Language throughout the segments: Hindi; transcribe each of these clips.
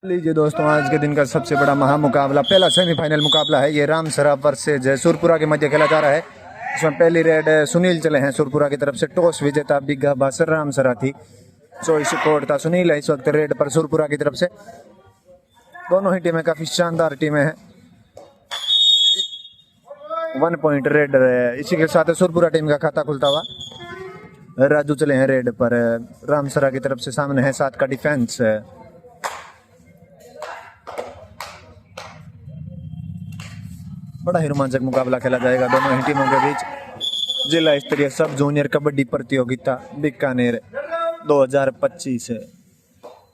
लीजिए दोस्तों, आज के दिन का सबसे बड़ा महामुकाबला, पहला सेमीफाइनल मुकाबला है। ये रामसरा वर्सेज सुरपुरा के मध्य खेला जा रहा है। इसमें पहली रेड सुनील चले हैं सुरपुरा की तरफ से। टॉस विजेता बिग्गा बासर रामसरा थी। चॉइस कोड था सुनील है इस वक्त रेड पर सुरपुरा की तरफ से। दोनों ही टीमें काफी शानदार टीमें हैं। 1 पॉइंट रेड। इसी के साथ सुरपुरा टीम का खाता खुलता हुआ। राजू चले हैं रेड पर रामसरा की तरफ से। सामने है 7 का डिफेंस। बड़ा ही रोमांचक मुकाबला खेला जाएगा दोनों ही टीमों के बीच। जिला स्तरीय सब जूनियर कबड्डी प्रतियोगिता बीकानेर 2025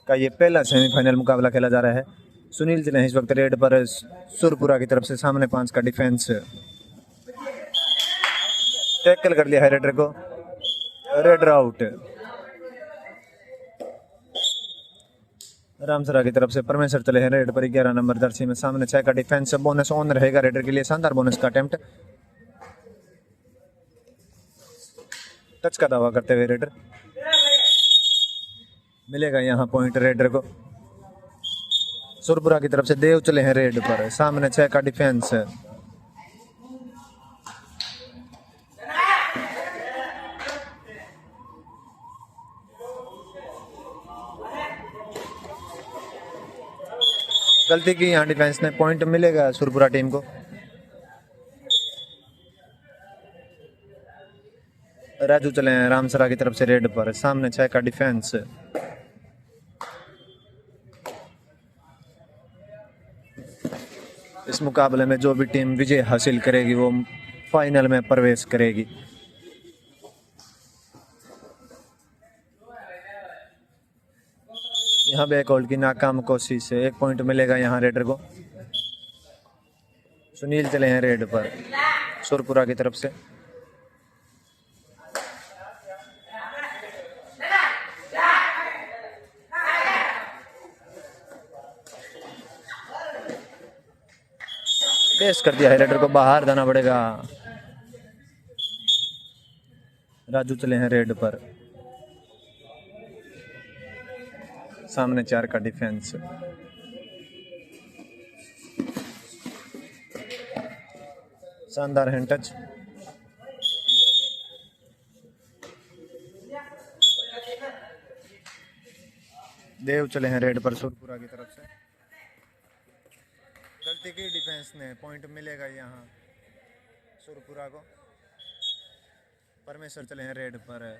का ये पहला सेमीफाइनल मुकाबला खेला जा रहा है। सुनील जिले हैं इस वक्त रेड पर सुरपुरा की तरफ से। सामने 5 का डिफेंस। टैकल कर लिया है रेडर को। Raider out. रामसरा की तरफ से परमेश्वर चले हैं रेड पर 11 नंबर जर्सी में। सामने 6 का डिफेंस। बोनस ऑन रहेगा रेडर के लिए। शानदार बोनस का अटेम्प्ट। टच का दावा करते हुए रेडर। मिलेगा यहां पॉइंट रेडर को। सुरपुरा की तरफ से देव चले हैं रेड पर। सामने 6 का डिफेंस। गलती की यहाँ डिफेंस ने। पॉइंट मिलेगा सुरपुरा टीम को। राजू चले हैं रामसरा की तरफ से रेड पर। सामने 6 का डिफेंस। इस मुकाबले में जो भी टीम विजय हासिल करेगी वो फाइनल में प्रवेश करेगी। यहाँ बैक होल्ड की नाकाम कोशिश से 1 पॉइंट मिलेगा यहाँ रेडर को। सुनील चले हैं रेड पर सुरपुरा की तरफ से। बेस कर दिया है रेडर को। बाहर जाना पड़ेगा। राजू चले हैं रेड पर। सामने 4 का डिफेंस। शानदार हैंड टच। देव चले हैं रेड पर सुरपुरा की तरफ से। गलती की डिफेंस ने। पॉइंट मिलेगा यहाँ सुरपुरा को। परमेश्वर चले हैं रेड पर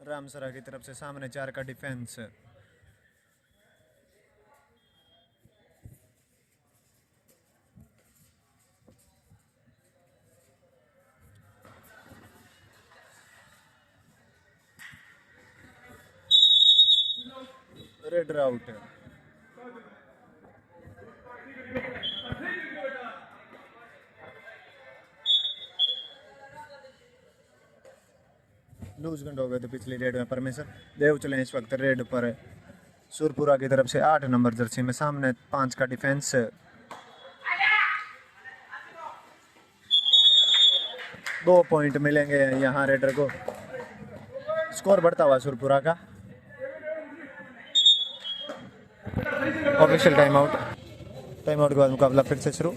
रामसरा की तरफ से। सामने 4 का डिफेंस। Raider out. लूज गंड हो गए थे पिछली रेड में परमेश्वर। देव चले इस वक्त रेड पर सुरपुरा की तरफ से 8 नंबर जर्सी में। सामने 5 का डिफेंस। 2 पॉइंट मिलेंगे यहाँ रेडर को। स्कोर बढ़ता हुआ सुरपुरा का। Official time out. Time out के बाद मुकाबला फिर से शुरू।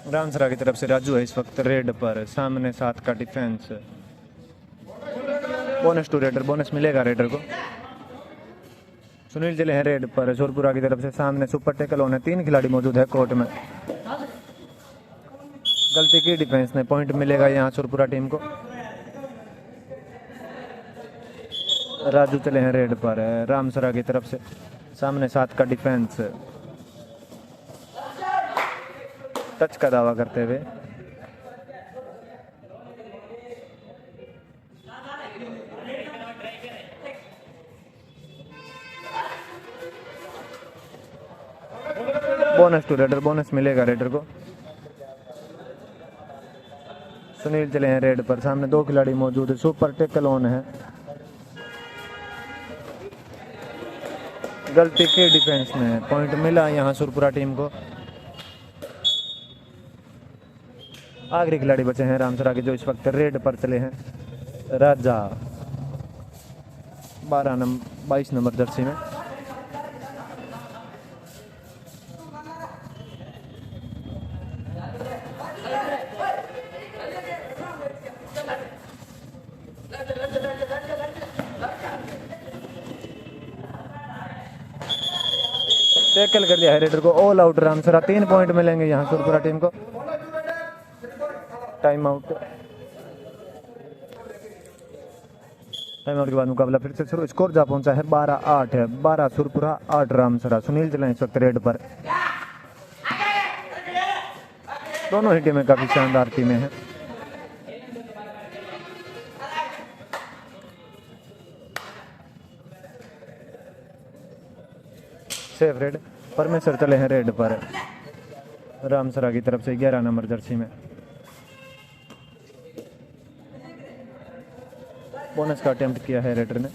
रामसरा की तरफ से राजू है इस वक्त रेड पर। सामने 7 का defence. Bonus to raider. Bonus मिलेगा रेडर को। सुनील जिले हैं रेड पर सुरपुरा की तरफ से। सामने सुपर टैकल होने 3 खिलाड़ी मौजूद है कोर्ट में। गलती की डिफेंस ने। पॉइंट मिलेगा यहाँ सुरपुरा टीम को। राजू चले हैं रेड पर रामसरा की तरफ से। सामने 7 का डिफेंस। टच का दावा करते हुए बोनस टू रेडर। बोनस मिलेगा रेडर को। सुनील चले हैं रेड पर। सामने 2 खिलाड़ी मौजूद है। सुपर टैकल ऑन है। गलती की डिफेंस में पॉइंट मिला यहाँ सुरपुरा टीम को। आखिरी खिलाड़ी बचे हैं रामसरा के जो इस वक्त रेड पर चले हैं। राजा 22 नंबर जर्सी में। टैकल कर लिया है रेडर को, ऑल आउट रामसरा। 3 पॉइंट मिलेंगे यहाँ सुरपुरा टीम को। टाइम आउट के बाद मुकाबला फिर से शुरू। स्कोर जा पहुंचा है 12-8 है। 12 सुरपुरा 8 रामसरा। सुनील चले इस वक्त रेड पर। दोनों ही टीमें काफी शानदार टीमें हैं। Safe red. परमेश्वर चले हैं रेड पर रामसरा की तरफ से 11 नंबर जर्सी में। बोनस का अटेम्प्ट किया है रेडर ने।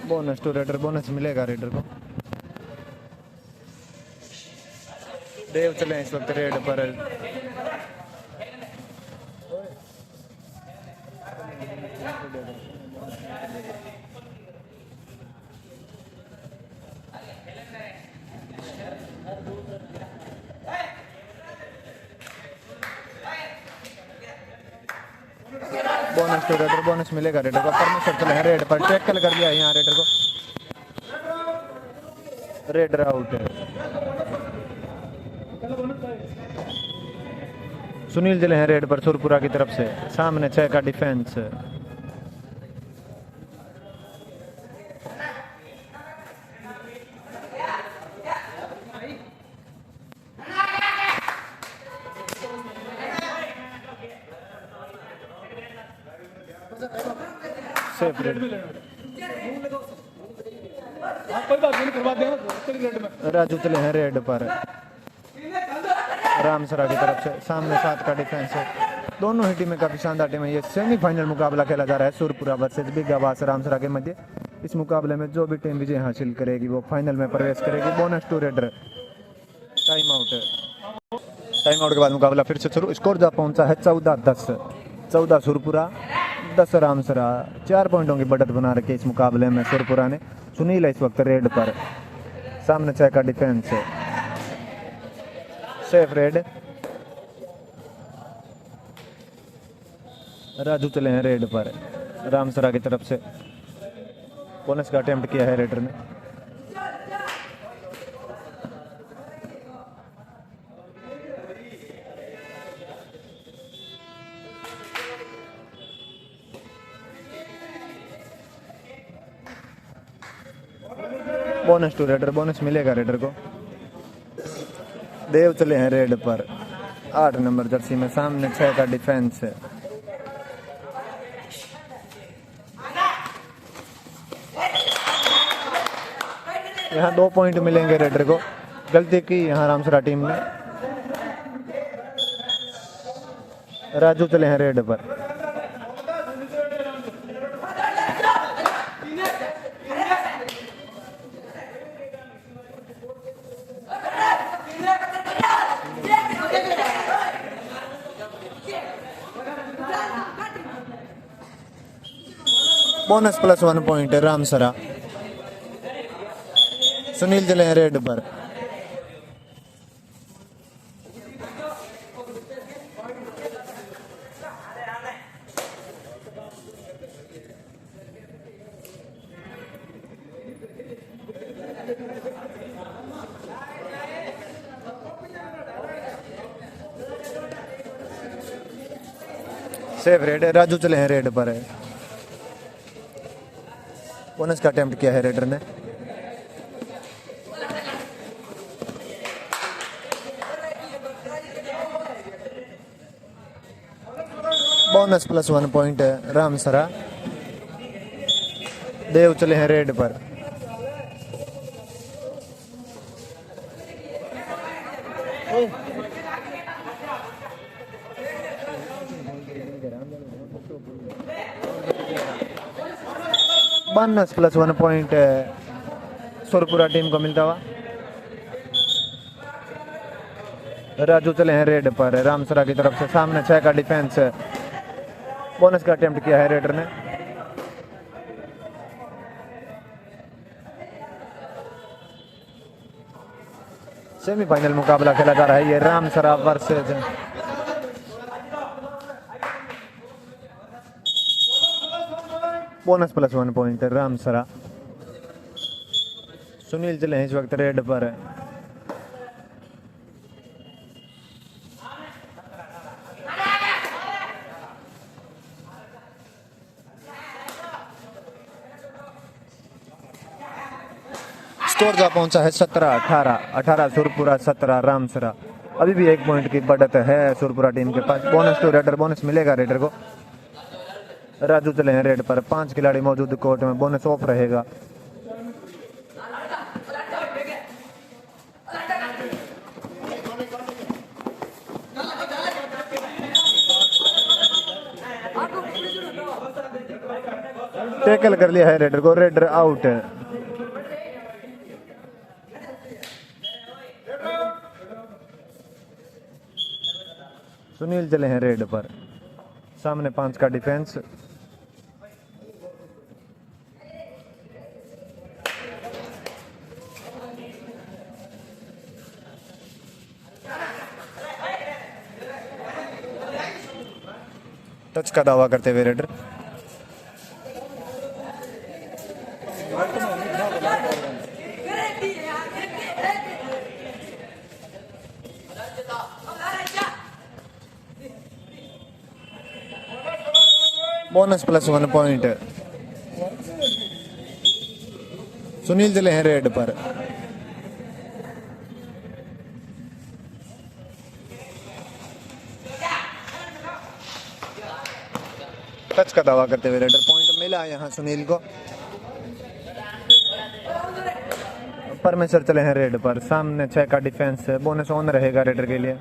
Bonus to raider. बोनस मिलेगा रेडर को। देव चले इस वक्त रेड पर। Bonus to raider. बोनस मिलेगा रेडर को। परमेश्वर चले हैं रेड पर। टैकल कर लिया यहाँ रेडर को। रेडर आउट है। सुनील चले हैं रेड पर सुरपुरा की तरफ से। सामने 6 का डिफेंस। Safe red. राजू चले हैं रेड पर रामसरा की तरफ से। सामने 7 का डिफेंस है। दोनों ही टीमें काफी शानदार टीम है। ये सेमीफाइनल मुकाबला खेला जा रहा है सुरपुरा वर्सेस बिगाबास रामसरा के मध्य। इस मुकाबले में जो भी टीम विजय हासिल करेगी वो फाइनल में प्रवेश करेगी। Bonus to raider. Time out है। टाइम आउट के बाद मुकाबला फिर से शुरू। स्कोर जा पहुंचा है 14-10। 14 सुरपुरा 10 रामसरा। 4 पॉइंटों की बढ़त बना रखी इस मुकाबले में सुरपुरा ने। सुनील इस वक्त रेड पर। सामने 6 का डिफेंस है। Safe red. राजू चले हैं रेड पर रामसरा की तरफ से। बोनस का अटेम्प्ट किया है रेडर ने। Bonus to raider. बोनस मिलेगा रेडर को। देव चले हैं रेड पर 8 नंबर जर्सी में। सामने 6 का डिफेंस है। यहाँ 2 पॉइंट मिलेंगे रेडर को। गलती की यहाँ रामसरा टीम ने। राजू चले हैं रेड पर। बोनस +1 पॉइंट है रामसरा। सुनील चले हैं रेड पर। सेफ रेड है। राजू चले हैं रेड पर है। बोनस का अटेम्प्ट किया है रेडर ने। बोनस +1 पॉइंट है रामसरा। देव चले हैं रेड पर। बोनस+1 पॉइंट सुरपुरा टीम को मिलता हुआ। राजू चले हैं रेड पर रामसरा की तरफ से, सामने 6 का डिफेंस, बोनस का अटेम्प्ट किया है रेडर ने। सेमीफाइनल मुकाबला खेला जा रहा है ये रामसरा वर्सेज बोनस+1 पॉइंट रामसरा। सुनील चले हैं इस वक्त रेड पर। स्कोर जा पहुंचा है 17-18, 18 सुरपुरा 17 रामसरा। अभी भी 1 पॉइंट की बढ़त है सुरपुरा टीम के पास। बोनस टू रेडर, बोनस मिलेगा रेडर को। राजू चले हैं रेड पर, 5 खिलाड़ी मौजूद कोर्ट में, बोनस ऑफ रहेगा। टैकल कर लिया है रेडर को, रेडर आउट है। सुनील चले हैं रेड पर, सामने 5 का डिफेंस। टच का दावा करते हुए रेडर। बोनस+1 पॉइंट सुनील चले हैं रेड पर। टच का दावा करते हुए रेडर, पॉइंट मिला यहां सुनील को। परमेश्वर चले हैं रेड पर, सामने 6 का डिफेंस है, बोनस ऑन रहेगा रेडर के लिए।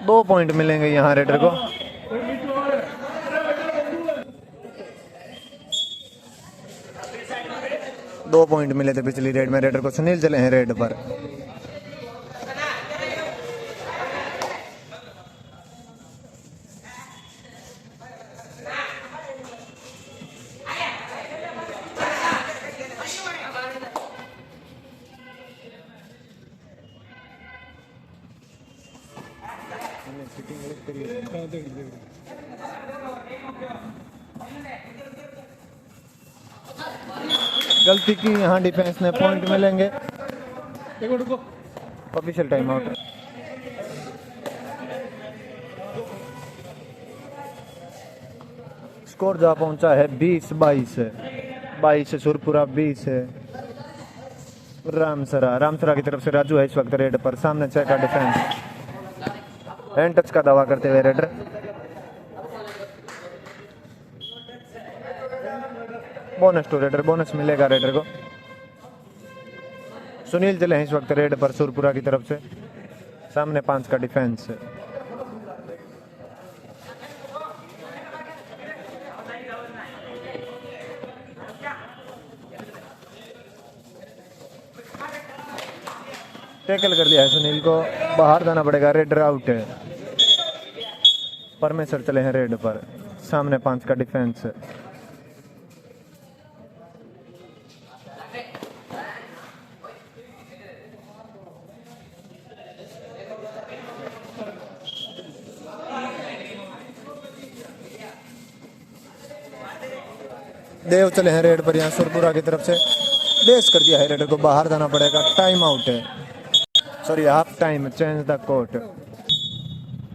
दो पॉइंट मिलेंगे यहाँ रेडर को। दो पॉइंट मिले थे पिछली रेड में रेडर को। सुनील चले हैं रेड पर। गलती की यहाँ डिफेंस ने, पॉइंट मिलेंगे। Official time out. स्कोर जा पहुंचा है 20-22। 22 सुरपुरा, 20 रामसरा। रामसरा की तरफ से राजू है इस वक्त रेड पर, सामने 6 का डिफेंस। हैंड टच का दावा करते हुए raider. Bonus to raider, bonus मिलेगा रेडर को। सुनील चले हैं इस वक्त रेड पर सुरपुरा की तरफ से, सामने 5 का डिफेंस। टैकल कर लिया है सुनील को, बाहर जाना पड़ेगा, रेडर आउट है। परमेश्वर चले हैं रेड पर, सामने 5 का डिफेंस। देव चले हैं रेड पर, यहाँ सुरपुरा की तरफ से डेस कर दिया है रेडर को, बाहर जाना पड़ेगा। टाइम आउट है, sorry half time, change the court.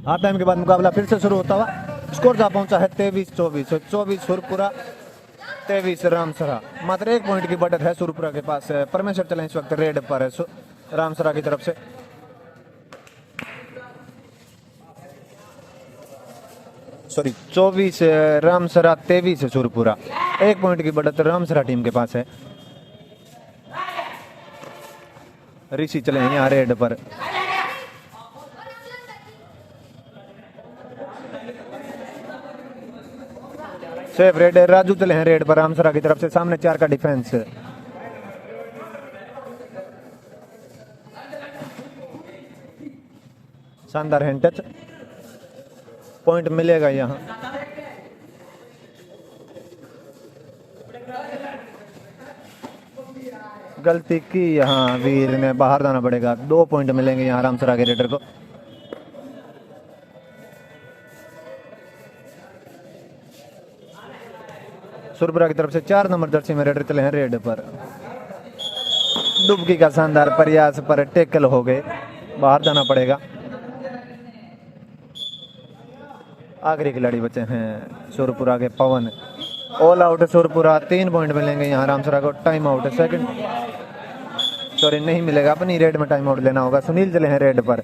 Half time के बाद मुकाबला फिर से शुरू होता हुआ। स्कोर जा पहुंचा है 23-24। 24 सुरपुरा, 23 रामसरा। मात्र 1 पॉइंट की बढ़त है सुरपुरा के पास। परमेश्वर चले इस वक्त रेड पर है रामसरा की तरफ से। सॉरी 24 रामसरा 23 सुरपुरा। 1 पॉइंट की बढ़त रामसरा टीम के पास है। ऋषि चले हैं यहाँ रेड पर। सेफ रेड है, राजू चले हैं रेड पर रामसरा की तरफ से। सामने 4 का डिफेंस। शानदार हैंड टच, पॉइंट मिलेगा यहाँ। गलती की यहाँ वीर ने, बाहर जाना पड़ेगा। 2 पॉइंट मिलेंगे यहाँ रामसरा के रेडर को। सुरपुरा की तरफ से 4 नंबर जर्सी में रेडर चले हैं रेड पर। डुबकी का शानदार प्रयास पर टैकल हो गए, बाहर जाना पड़ेगा। आखिरी खिलाड़ी बचे हैं सुरपुरा के Pawan. All out Surpura. 3 point मिलेंगे यहाँ रामसरा को। टाइम आउट सेकंड, सॉरी नहीं मिलेगा, अपनी रेड में टाइम आउट लेना होगा। सुनील चले हैं रेड पर।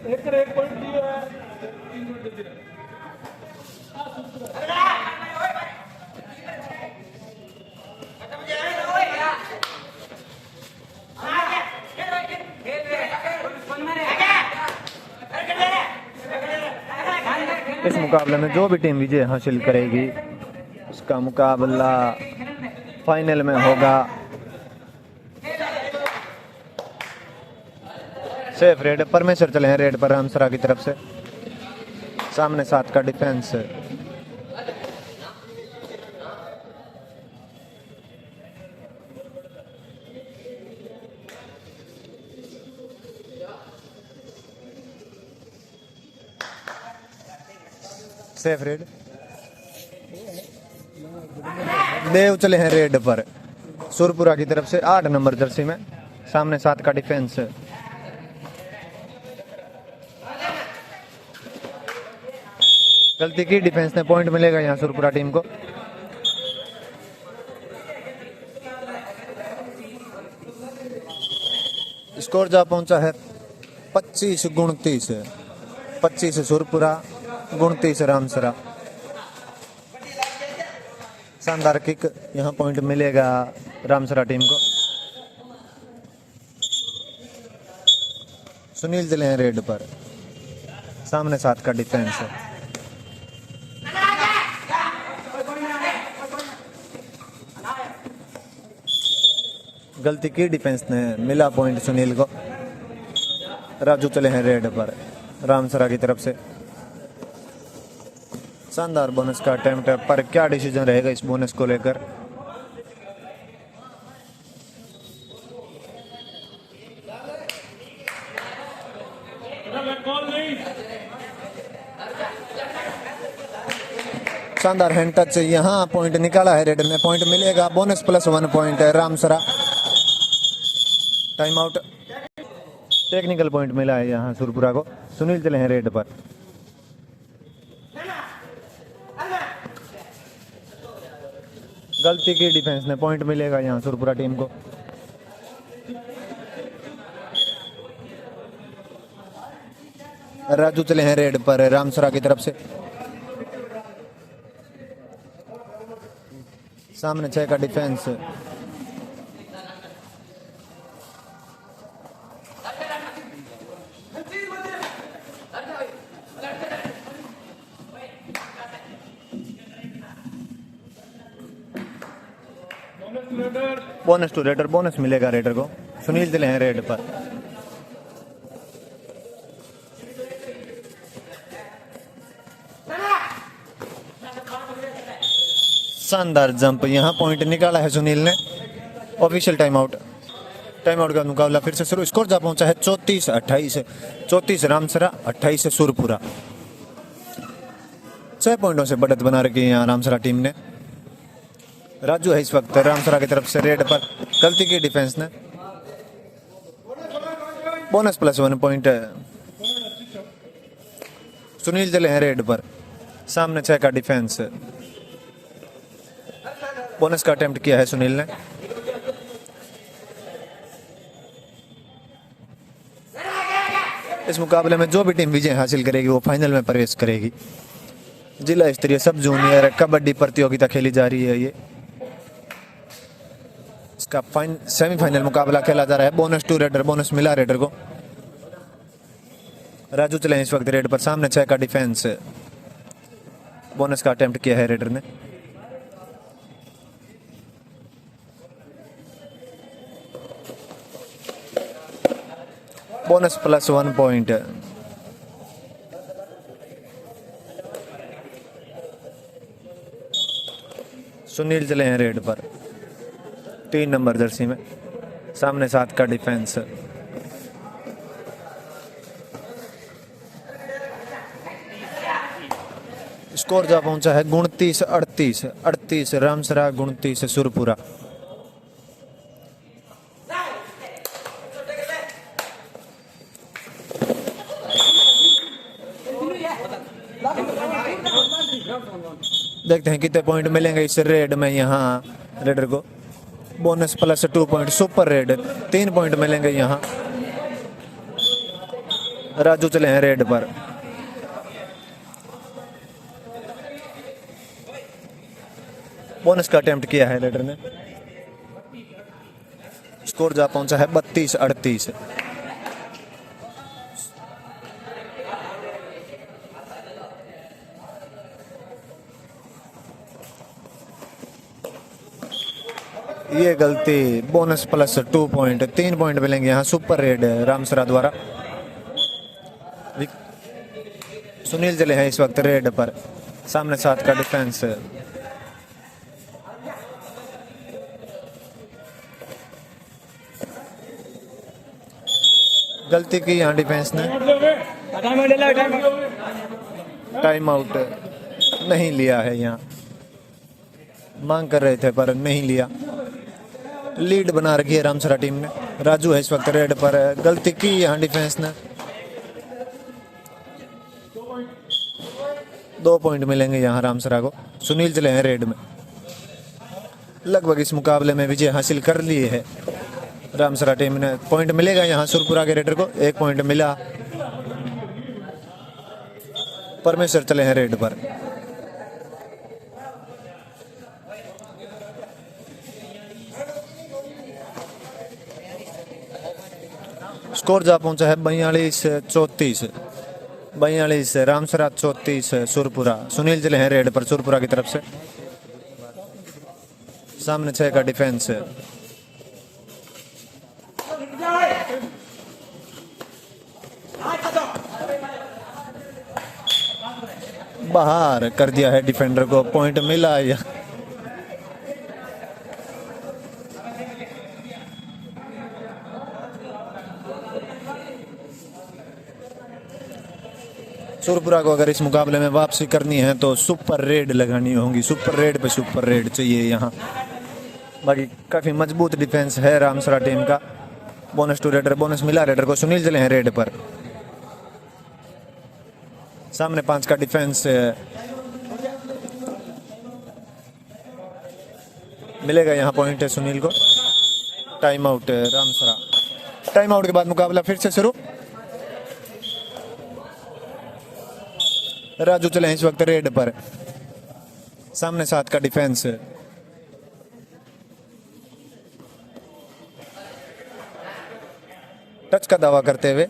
इस मुकाबले में जो भी टीम विजय हासिल करेगी उसका मुकाबला फाइनल में होगा। सेफ रेड, परमेश्वर चले हैं रेड पर रामसरा की तरफ से। सामने 7 का डिफेंस। सेफ रेड, देव चले हैं रेड पर सुरपुरा की तरफ से। 8 नंबर जर्सी में। सामने 7 का डिफेंस। गलती की डिफेंस ने, पॉइंट मिलेगा यहाँ सुरपुरा टीम को। स्कोर जा पहुंचा है 25-29। 25 सुरपुरा, 29 रामसरा। शानदार किक, यहाँ पॉइंट मिलेगा रामसरा टीम को। सुनील चले हैं रेड पर। सामने 7 का डिफेंस। गलती की डिफेंस ने, मिला पॉइंट सुनील को। राजू चले हैं रेड पर रामसरा की तरफ से। शानदार बोनस का अटेम्प्ट है, पर क्या डिसीजन रहेगा इस बोनस को लेकर। शानदार हैंड टच, यहाँ पॉइंट निकाला है रेड ने। पॉइंट मिलेगा, बोनस +1 पॉइंट है Ramsara. Time out, technical point मिला है यहाँ सुरपुरा को। सुनील चले हैं रेड पर। गलती की डिफेंस ने, पॉइंट मिलेगा यहाँ सुरपुरा टीम को। राजू चले हैं रेड पर रामसरा की तरफ से। सामने 6 का defence. Bonus to raider, bonus मिलेगा रेडर को। सुनील चले हैं रेड पर। शानदार जंप, यहाँ पॉइंट निकाला है सुनील ने। Official time out. Time out का मुकाबला फिर से शुरू। स्कोर जा पहुंचा है 34-28। 34 रामसरा, 28 सुरपुरा। 6 पॉइंटों से बढ़त बना रखी है यहाँ रामसरा टीम ने। राजू है इस वक्त रामसरा की तरफ से रेड पर। गलती की डिफेंस ने, बोनस +1 पॉइंट है। सुनील चले हैं रेड पर। सामने 6 का डिफेंस। बोनस का अटेम्प्ट किया है सुनील ने। इस मुकाबले में जो भी टीम विजय हासिल करेगी वो फाइनल में प्रवेश करेगी। जिला स्तरीय सब जूनियर कबड्डी प्रतियोगिता खेली जा रही है। ये इसका सेमीफाइनल मुकाबला खेला जा रहा है। बोनस टू रेडर, बोनस मिला रेडर को। राजू चले इस वक्त रेड पर, सामने 6 का डिफेंस। बोनस का अटेम्प्ट किया है रेडर ने। Bonus plus 1 point. सुनील चले हैं रेड पर 3 नंबर जर्सी में, सामने 7 का डिफेंस। स्कोर जा पहुंचा है 29-38। 38 रामसरा, 29 सुरपुरा। देखते हैं कितने पॉइंट मिलेंगे इस रेड में। यहाँ रेडर को bonus plus 2 point. Super red 3 point मिलेंगे यहाँ। राजू चले हैं रेड पर। बोनस का अटेम्प्ट किया है रेडर ने। स्कोर जा पहुंचा है 32-38। ये गलती, बोनस प्लस 2 पॉइंट। 3 पॉइंट मिलेंगे यहाँ सुपर रेड रामसरा द्वारा। सुनील चले हैं इस वक्त रेड पर, सामने 7 का डिफेंस। गलती की यहाँ डिफेंस ने। टाइम आउट नहीं लिया है यहाँ, मांग कर रहे थे पर नहीं लिया। लीड बना रखी है रामसरा टीम ने। राजू है इस वक्त रेड पर, गलती की यहाँ डिफेंस ने। 2 पॉइंट मिलेंगे यहाँ रामसरा को। सुनील चले हैं रेड में। लगभग इस मुकाबले में विजय हासिल कर ली है रामसरा टीम ने। पॉइंट मिलेगा यहाँ सुरपुरा के रेडर को। 1 पॉइंट मिला। परमेश्वर चले हैं रेड पर। स्कोर जा पहुंचा है 42-34। 42 रामसरा, 34 सुरपुरा। सुनील चले हैं रेड पर सुरपुरा की तरफ से, सामने 6 का डिफेंस। बाहर कर दिया है डिफेंडर को। पॉइंट मिला या सुरपुरा को अगर इस मुकाबले में वापसी करनी है तो सुपर रेड लगानी होगी। सुपर रेड पे सुपर रेड चाहिए यहाँ। बाकी काफी मजबूत डिफेंस है रामसरा टीम का। बोनस टू रेडर, बोनस मिला रेडर को। सुनील चले हैं रेड पर, सामने 5 का डिफेंस। मिलेगा यहाँ पॉइंट है सुनील को। Time out Ramsara. Time out के बाद मुकाबला फिर से शुरू। राजू चले हैं इस वक्त रेड पर, सामने 7 का डिफेंस। टच का दावा करते हुए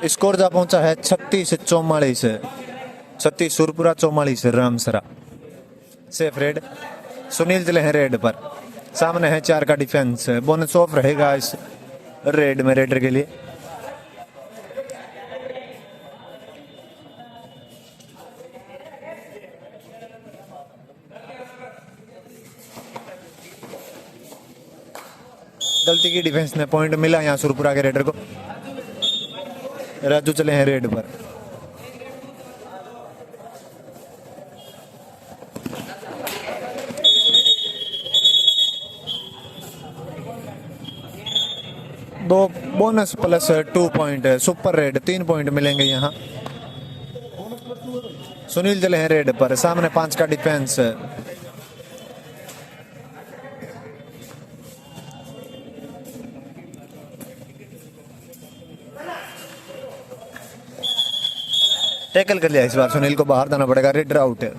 स्कोर जा पहुंचा है 36-44। 36 सुरपुरा, 44 रामसरा। Safe raid. सुनील चले हैं रेड पर, सामने है 4 का डिफेंस। बोनस ऑफ रहेगा इस रेड में रेडर के लिए। गलती की डिफेंस ने। पॉइंट मिला यहाँ सुरपुरा के रेडर को। राजू चले हैं रेड पर। दो bonus plus 2 point. Super red 3 point मिलेंगे यहाँ। सुनील चले हैं रेड पर, सामने 5 का डिफेंस। टैकल कर लिया इस बार सुनील को बाहर जाना पड़ेगा, रेड आउट है।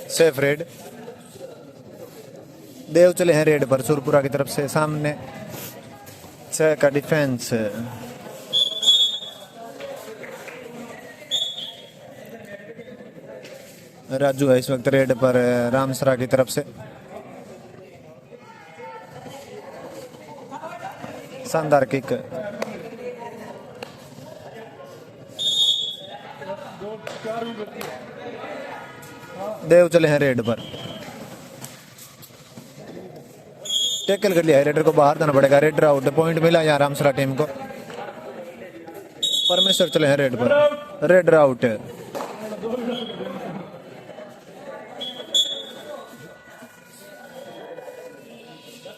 Safe raid. देव चले हैं रेड पर सुरपुरा की तरफ से, सामने 6 का डिफेंस। राजू है इस वक्त रेड पर रामसरा की तरफ से। शानदार किक। देव चले हैं रेड पर, टैकल कर लिया है, रेडर को बाहर जाना पड़ेगा, रेडर आउट। पॉइंट मिला यहाँ रामसरा टीम को। परमेश्वर चले हैं रेड पर, रेडर आउट।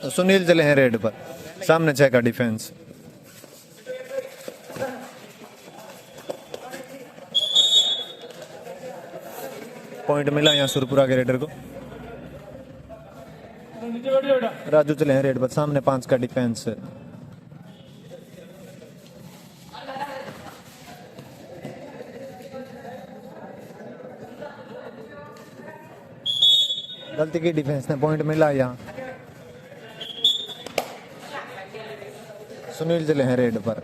सुनील चले हैं रेड पर, सामने 6 का डिफेंस। पॉइंट मिला यहाँ सुरपुरा के रेडर को। राजू चले हैं रेड पर, सामने 5 का डिफेंस। गलती की डिफेंस ने, पॉइंट मिला यहाँ। सुनील चले हैं रेड पर।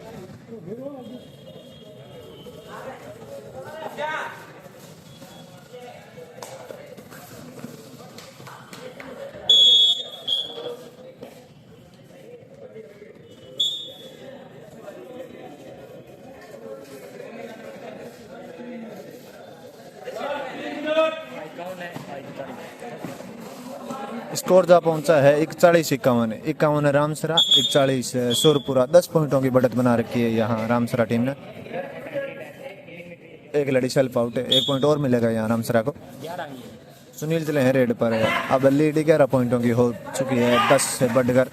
स्कोर जा पहुंचा है 41-51। 51 रामसरा, 41 सुरपुरा। 10 पॉइंटों की बढ़त बना रखी है यहाँ रामसरा टीम ने। एक लड़ी सेल्फ आउट है, 1 पॉइंट और मिलेगा यहाँ रामसरा को। सुनील चले हैं रेड पर, अब लीड 11 पॉइंटों की हो चुकी है, 10 से बढ़कर।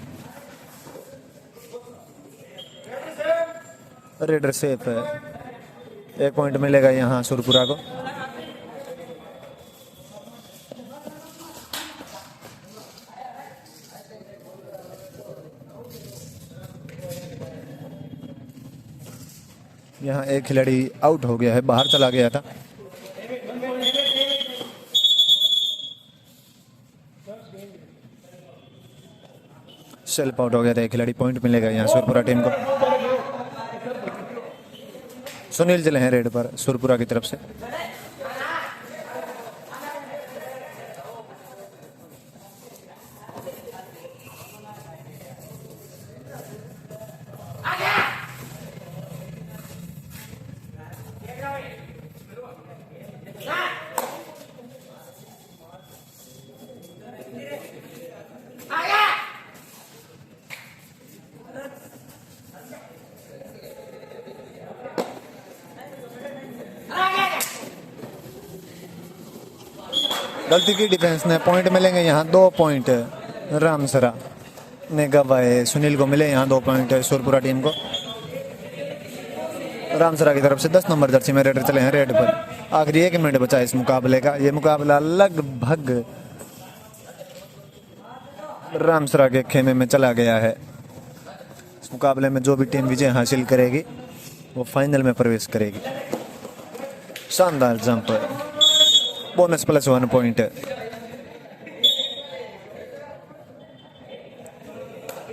रेडर सेफ है, 1 पॉइंट मिलेगा यहाँ सुरपुरा को। यहाँ एक खिलाड़ी आउट हो गया है, बाहर चला गया था। सेल्फ आउट हो गया था एक खिलाड़ी, पॉइंट मिलेगा यहाँ सुरपुरा टीम को। सुनील चले हैं रेड पर सुरपुरा की तरफ से। गलती की डिफेंस ने, पॉइंट मिलेंगे यहाँ 2 पॉइंट रामसरा ने गवाए। सुनील को मिले यहाँ 2 पॉइंट सुरपुरा टीम को। रामसरा की तरफ से 10 नंबर जर्सी में रेडर चले हैं रेड पर। आखिरी 1 मिनट बचा इस मुकाबले का। ये मुकाबला लगभग रामसरा के खेमे में चला गया है। इस मुकाबले में जो भी टीम विजय हासिल करेगी वो फाइनल में प्रवेश करेगी। शानदार जंप, बोनस +1 पॉइंट।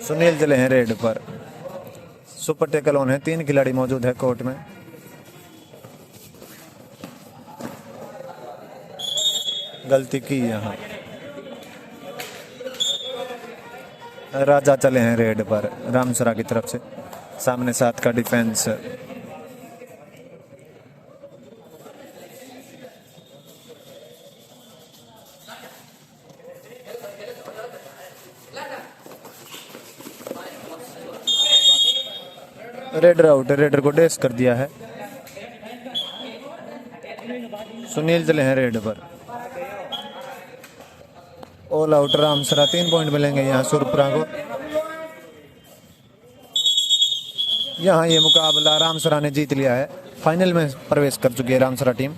सुनील चले हैं रेड पर, सुपर टैकल ऑन है, 3 खिलाड़ी मौजूद है कोर्ट में। गलती की यहाँ। राजा चले हैं रेड पर रामसरा की तरफ से, सामने 7 का डिफेंस। रेडर आउट, रेडर को डैश कर दिया है। सुनील चले हैं रेड पर, ऑल आउट रामसरा। 3 पॉइंट मिलेंगे यहाँ सुरपुरा को। यहाँ ये मुकाबला रामसरा ने जीत लिया है। फाइनल में प्रवेश कर चुकी है रामसरा टीम।